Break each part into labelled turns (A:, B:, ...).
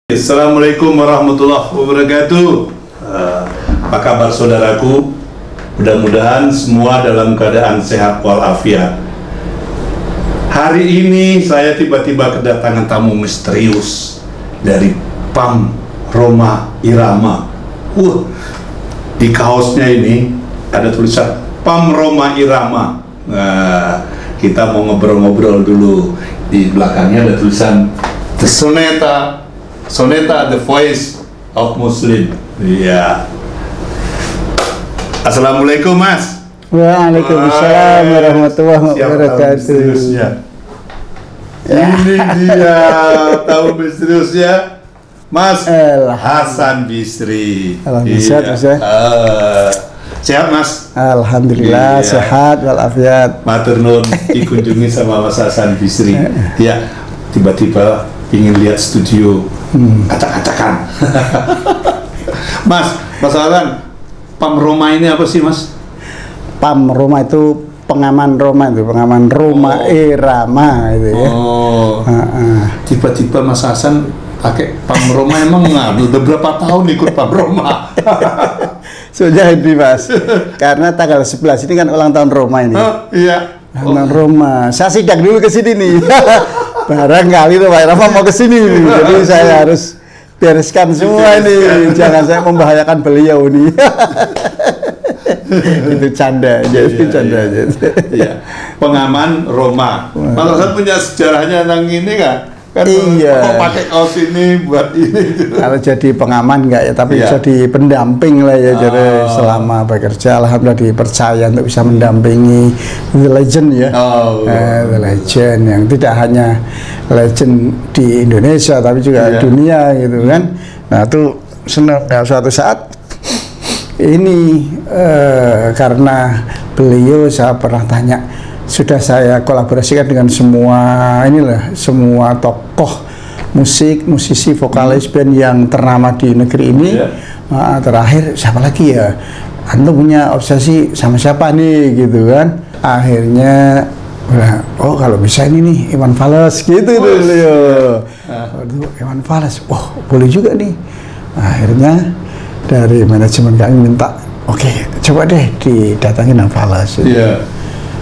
A: Assalamualaikum warahmatullahi wabarakatuh. Apa kabar saudaraku? Mudah-mudahan semua dalam keadaan sehat walafiat. Hari ini saya tiba-tiba kedatangan tamu misterius dari PAM Rhoma Irama. Di kaosnya ini ada tulisan PAM Rhoma Irama. Nah, kita mau ngobrol-ngobrol dulu. Di belakangnya ada tulisan The Soneta, the voice of Muslim. Iya. Assalamualaikum, Mas.
B: Waalaikumsalam warahmatullahi wabarakatuh.
A: Ini dia tahu misteriusnya, Mas Hasan Bisri.
B: Alhamdulillah,
A: iya. Sehat, Mas?
B: Alhamdulillah,
A: iya.
B: Sehat walafiat.
A: Matur nuwun dikunjungi sama Mas Hasan Bisri. Ya, tiba-tiba ingin lihat studio acak-acakan. Mas Hasan, PAM Rhoma ini apa sih, Mas?
B: PAM Rhoma itu pengaman Roma, itu pengaman Rhoma Irama itu ya.
A: Tiba-tiba Mas Hasan pakai PAM Rhoma, emang udah berapa tahun ikut PAM Rhoma?
B: Sudah ini, Mas. Karena tanggal 11 ini kan ulang tahun Roma ini.
A: Iya.
B: Ulang tahun Roma. Saya sidak dulu ke sini nih. Barangkali tuh Pak Irama mau ke sini nih. Jadi saya harus bereskan semua ini. Jangan saya membahayakan beliau nih. Itu canda aja, canda aja.
A: Iya. Pengaman Roma. Mas Hasan punya sejarahnya tentang ini kan? Kan
B: iya.
A: Pakai kaos ini buat ini.
B: Kalau jadi pengaman enggak ya, tapi jadi pendamping lah ya. Jadi selama bekerja, alhamdulillah dipercaya untuk bisa mendampingi The Legend ya. The Legend yang tidak hanya legend di Indonesia, tapi juga dunia gitu kan. Nah itu senang. Nah, suatu saat ini karena beliau, saya pernah tanya, sudah saya kolaborasikan dengan semua tokoh musisi, vokalis band yang ternama di negeri ini. Terakhir siapa lagi ya? Antum punya obsesi sama siapa nih gitu kan? Akhirnya kalau bisa ini nih Iwan Fals gitu beliau. Iwan Fals, boleh juga nih. Akhirnya dari manajemen kami minta, oke, coba deh didatangin Iwan Fals.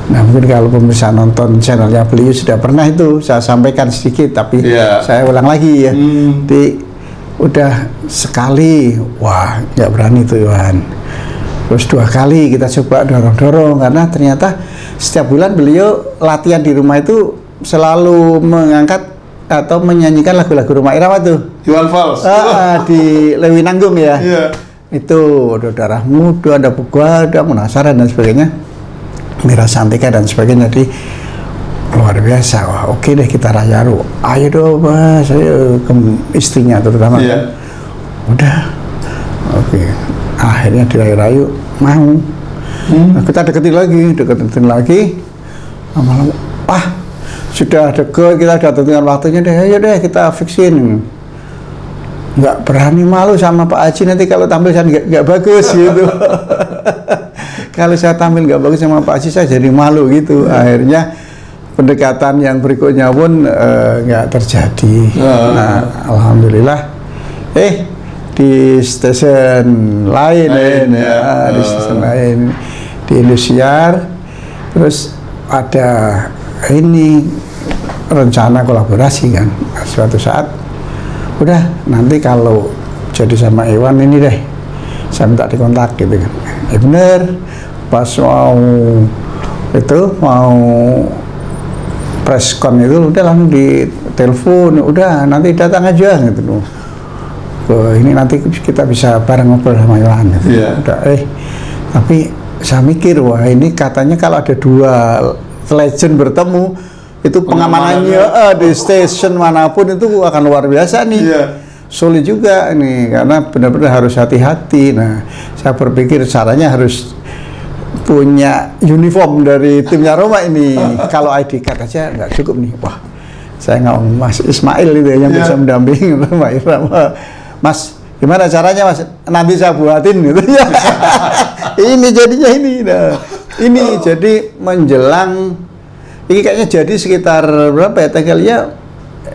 B: Nah mungkin kalau pemirsa nonton channelnya beliau sudah pernah itu saya sampaikan sedikit, tapi saya ulang lagi ya. Jadi udah sekali, nggak berani tuh Iwan. Terus 2 kali kita coba dorong-dorong, karena ternyata setiap bulan beliau latihan di rumah itu selalu mengangkat atau menyanyikan lagu-lagu Rhoma Irama tuh.
A: Iwan Fals.
B: Di Lewi Nanggung ya. Itu ada Darah Muda, ada Buga, ada Munasaran dan sebagainya. Mira Santika dan sebagainya. Jadi luar biasa. Oke deh kita rayaru. Ayo dong Mas, ayo ke istrinya terutama. Udah. Oke. Akhirnya dirayu-rayu mau. Nah, kita deketin lagi. Lama-lama, sudah deket, kita udah tentukan waktunya deh. Ayo deh kita fixin. Nggak berani, malu sama Pak Haji nanti kalau tampil saya nggak bagus gitu. Kalau saya tampil nggak bagus sama Pak Haji, saya jadi malu gitu. Akhirnya pendekatan yang berikutnya pun nggak terjadi. Nah, alhamdulillah di stasiun lain, di stasiun lain di Indosiar, terus ada ini rencana kolaborasi kan. Suatu saat udah nanti kalau jadi sama Iwan ini deh, saya minta dikontak gitu kan. Bener, pas mau preskon itu udah langsung ditelepon, udah nanti datang aja gitu loh. Ini nanti kita bisa bareng ngobrol sama Iwan gitu. Udah, tapi saya mikir, ini katanya kalau ada 2 legend bertemu itu pengamanannya di stasiun manapun itu akan luar biasa nih. Sulit juga ini karena benar-benar harus hati-hati. Nah, saya berpikir caranya harus punya uniform dari timnya Roma ini. Kalau ID card aja nggak cukup nih. Saya ngomong Mas Ismail itu yang bisa mendampingi Rhoma Irama. Mas, gimana caranya Mas? Nanti saya buatin gitu ya. Ini jadinya ini. Nah, ini jadi menjelang, ini kayaknya jadi sekitar berapa ya tanggalnya?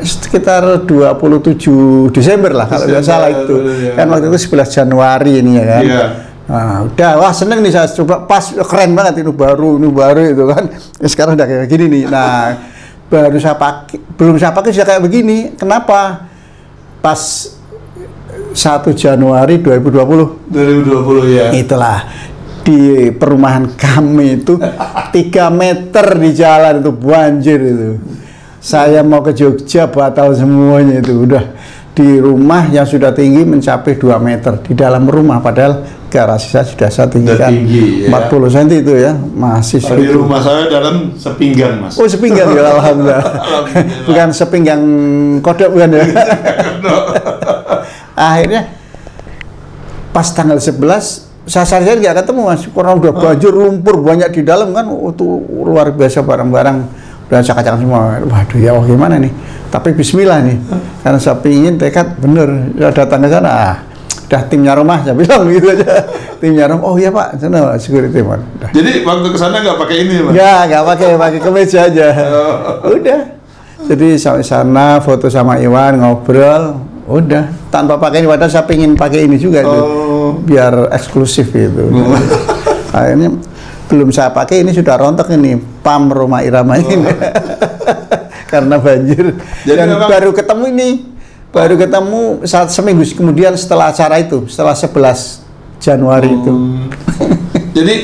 B: sekitar 27 Desember lah kalau nggak salah itu. Kan waktu itu 11 Januari ini ya kan. Nah, udah wah seneng nih saya coba pas keren banget ini baru itu kan. Sekarang udah kayak gini nih. Nah, baru saya pakai belum saya pakai sudah kayak begini. Kenapa? Pas 1 Januari 2020
A: ya.
B: Itulah di perumahan kami itu 3 meter di jalan itu banjir itu. Saya mau ke Jogja batal semuanya itu. Udah di rumah yang sudah tinggi mencapai 2 meter di dalam rumah, padahal garasi saya sudah tinggi kan tinggi, 40 cm itu ya, masih
A: di rumah saya dalam sepinggang Mas.
B: Oh sepinggang ya, alhamdulillah. Bukan sepinggang kodok bukan ya. Akhirnya pas tanggal 11 saya nggak ketemu Mas, karena udah banjir lumpur banyak di dalam kan, itu luar biasa, barang-barang udah acak-acakan semua. Waduh ya, gimana nih? Tapi Bismillah nih, karena saya pingin tekad bener, saya datang ke sana, udah timnya rumah, saya bilang gitu aja, timnya rumah, oh iya Pak, sana security man.
A: Jadi waktu ke sana nggak pakai ini Mas?
B: Ya nggak pakai kemeja aja, udah. Jadi sampai sana foto sama Iwan, ngobrol, udah tanpa pakai ini, padahal saya pingin pakai ini juga itu. Biar eksklusif gitu. Akhirnya belum saya pakai, ini sudah rontok ini pam Rhoma Irama ini. Karena banjir. Jadi dan baru ketemu saat seminggu kemudian setelah acara itu, setelah 11 Januari itu.
A: Jadi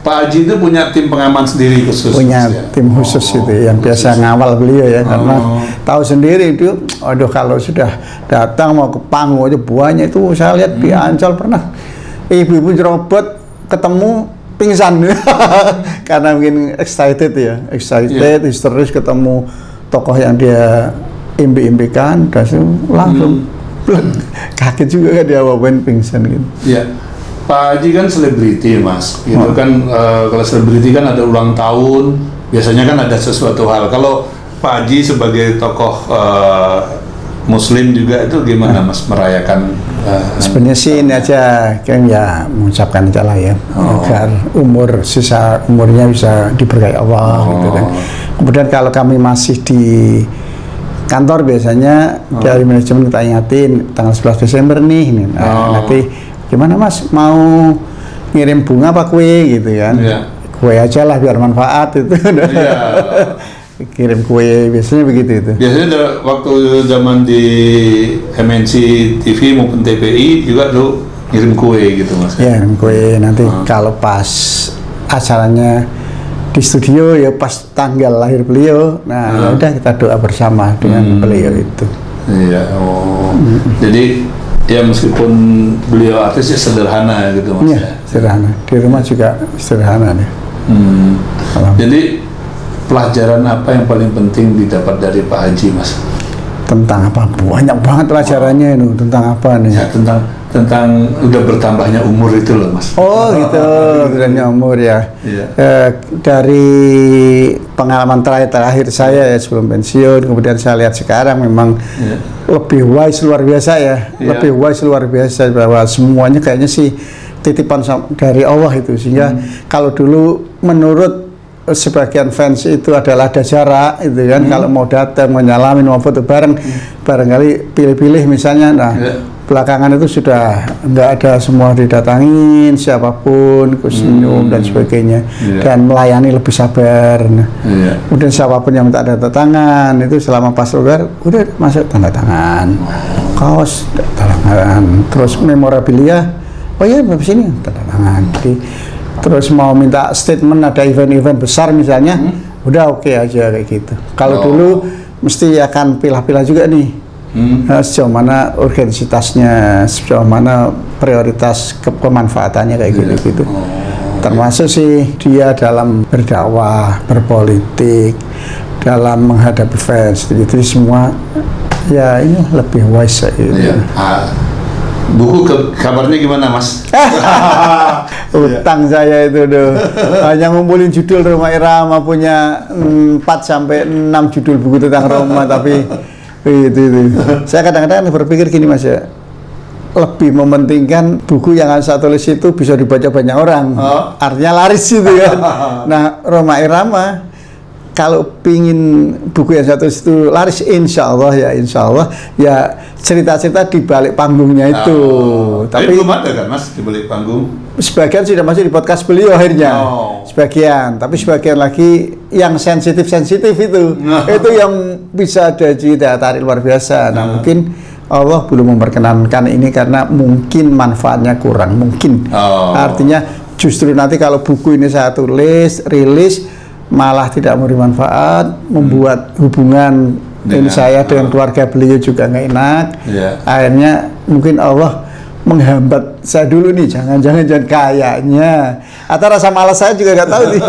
A: Pak Haji itu punya tim pengaman sendiri khusus?
B: Punya tim khusus itu yang biasa ngawal beliau ya, karena tahu sendiri itu, aduh kalau sudah datang mau ke panggung aja banyak itu. Saya lihat di Ancol pernah ibu-ibu jerobot ketemu pingsan karena mungkin excited histeris ketemu tokoh yang dia impi-impikan, langsung kaget juga kan dia bawain pingsan gitu.
A: Pak Haji kan selebriti Mas, gitu kan. Kalau selebriti kan ada ulang tahun, biasanya kan ada sesuatu hal. Kalau Pak Haji sebagai tokoh Muslim juga itu gimana Mas merayakan?
B: Sebenarnya sih ini aja kan ya, mengucapkan aja lah ya, agar sisa umurnya bisa diberkahi Allah gitu kan. Kemudian kalau kami masih di kantor biasanya dari manajemen kita ingatin tanggal 11 Desember nih, nanti gimana Mas, mau ngirim bunga apa kue gitu kan? Kue aja lah biar manfaat itu. Kirim kue biasanya begitu itu.
A: Biasanya waktu zaman di MNC TV maupun TPI juga tuh ngirim kue gitu Mas.
B: Ya, ngirim kue nanti kalau pas acaranya di studio ya pas tanggal lahir beliau. Nah, ya udah kita doa bersama dengan beliau itu.
A: Jadi ya meskipun beliau artis ya sederhana gitu Mas.
B: Iya, sederhana. Di rumah juga sederhana nih.
A: Jadi pelajaran apa yang paling penting didapat dari Pak Haji Mas?
B: Tentang apa? Banyak banget pelajarannya itu. Tentang apa nih?
A: Ya, tentang udah bertambahnya umur itu loh Mas.
B: Oh gitu, bertambahnya umur ya. Dari pengalaman terakhir saya ya sebelum pensiun, kemudian saya lihat sekarang memang lebih wise luar biasa ya. Lebih wise luar biasa, bahwa semuanya kayaknya sih titipan dari Allah itu. Sehingga kalau dulu menurut sebagian fans itu adalah ada jarak itu kan, kalau mau datang mau nyalamin mau foto bareng, barangkali pilih-pilih misalnya. Nah belakangan itu sudah nggak ada, semua didatangin siapapun, senyum dan sebagainya, dan melayani lebih sabar. Kemudian siapapun yang minta tanda tangan itu selama pas rogar udah masuk tanda tangan, kaos tanda tangan, terus memorabilia, oh iya bapak sini tanda tangan. Jadi terus mau minta statement, ada event-event besar misalnya, udah oke aja kayak gitu. Kalau dulu mesti akan pilah-pilah juga nih, sejauh mana urgensitasnya, sejauh mana prioritas kemanfaatannya kayak gitu-gitu. Termasuk sih dia dalam berdakwah, berpolitik, dalam menghadapi fans, jadi semua ya ini lebih wise gitu.
A: Buku kabarnya gimana Mas?
B: Utang saya itu hanya ngumpulin judul Rhoma Irama, punya 4 sampai 6 judul buku tentang Rhoma, tapi itu. Saya kadang-kadang berpikir gini Mas ya, lebih mementingkan buku yang saya tulis itu bisa dibaca banyak orang, artinya laris itu kan. Nah Rhoma Irama kalau pingin buku yang satu itu laris, insya Allah ya cerita-cerita di balik panggungnya itu.
A: Tapi belum ada kan Mas di balik panggung?
B: Sebagian sudah masuk di podcast beliau akhirnya, sebagian. Tapi sebagian lagi yang sensitif itu, itu yang bisa ada daya tarik luar biasa. Nah mungkin Allah belum memperkenankan ini karena mungkin manfaatnya kurang, mungkin. Artinya justru nanti kalau buku ini saya tulis, rilis, malah tidak memberi manfaat, membuat hubungan saya dengan keluarga beliau juga nggak enak. Akhirnya mungkin Allah menghambat saya dulu nih, jangan kayaknya, atau rasa malas saya juga nggak tahu nih.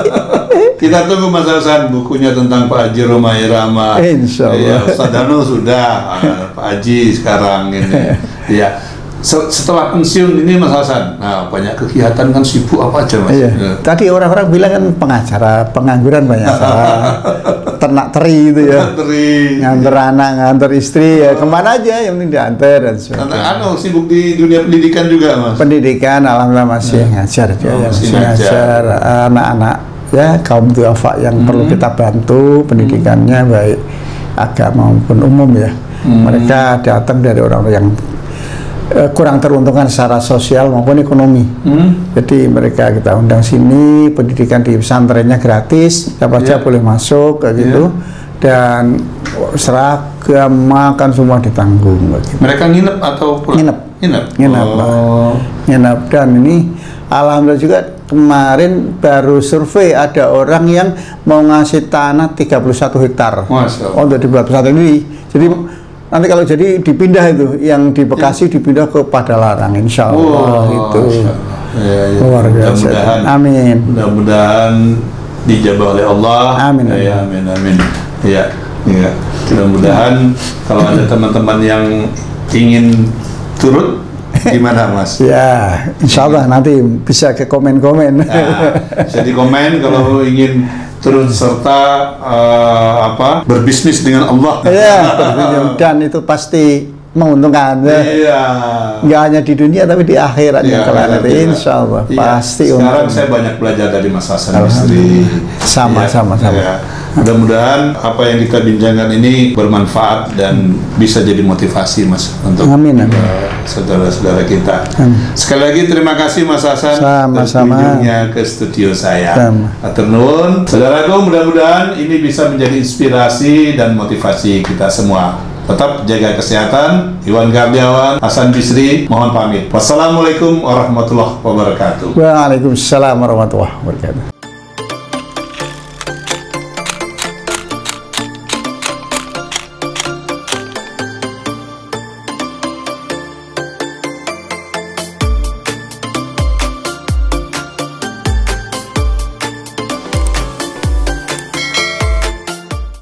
A: Kita tunggu Mas Hasan bukunya tentang Pak Haji Romai Rama.
B: Insya Allah.
A: Ya, Ustaz Danu sudah, Pak Haji sekarang ini. Ya. Setelah pensiun ini Mas Hasan, nah banyak kegiatan kan, sibuk apa aja Mas?
B: Iya. Tadi orang-orang bilang kan pengacara, pengangguran banyak salah, ternak teri itu ya, nganter anak, nganter istri ya, kemana aja yang penting diantar dan sebagainya.
A: Sibuk di dunia pendidikan juga Mas?
B: Pendidikan, alhamdulillah masih ngajar dia, masih ngajar anak-anak ya kaum duafa yang perlu kita bantu pendidikannya baik agama maupun umum ya. Mereka datang dari orang-orang yang kurang teruntungkan secara sosial maupun ekonomi. Jadi mereka kita undang sini, pendidikan di pesantrennya gratis, siapa saja boleh masuk kayak gitu, dan seragam, makan semua ditanggung. Gitu.
A: Mereka nginep atau pulang?
B: Nginep. Dan ini alhamdulillah juga kemarin baru survei ada orang yang mau ngasih tanah 31 hektar untuk dibuat pesantren ini. Jadi nanti kalau jadi dipindah itu, yang di Bekasi dipindah ke Padalarang, insya Allah itu. Luar biasa.
A: Mudah-mudahan,
B: amin.
A: Mudah-mudahan dijabah oleh Allah.
B: Amin.
A: Amin. Ya. Mudah-mudahan kalau ada teman-teman yang ingin turut, gimana Mas?
B: Ya, insya Allah nanti bisa ke komen-komen.
A: Bisa di komen kalau ingin turut serta berbisnis dengan Allah.
B: Iya, dan itu pasti menguntungkan.
A: Iya.
B: Nggak hanya di dunia tapi di akhirat yang kelak nanti, insya Allah pasti.
A: Sekarang saya banyak belajar dari Mas Hasan Bisri.
B: Sama.
A: Ya. Mudah-mudahan apa yang kita bincangkan ini bermanfaat dan bisa jadi motivasi Mas untuk saudara-saudara kita. Sekali lagi terima kasih Mas Hasan kunjungnya ke studio saya. Atur nuwun. Saudaraku, mudah-mudahan ini bisa menjadi inspirasi dan motivasi kita semua. Tetap jaga kesehatan. Iwan Kardiawan, Hasan Bisri, mohon pamit. Wassalamualaikum warahmatullahi wabarakatuh.
B: Waalaikumsalam warahmatullahi wabarakatuh.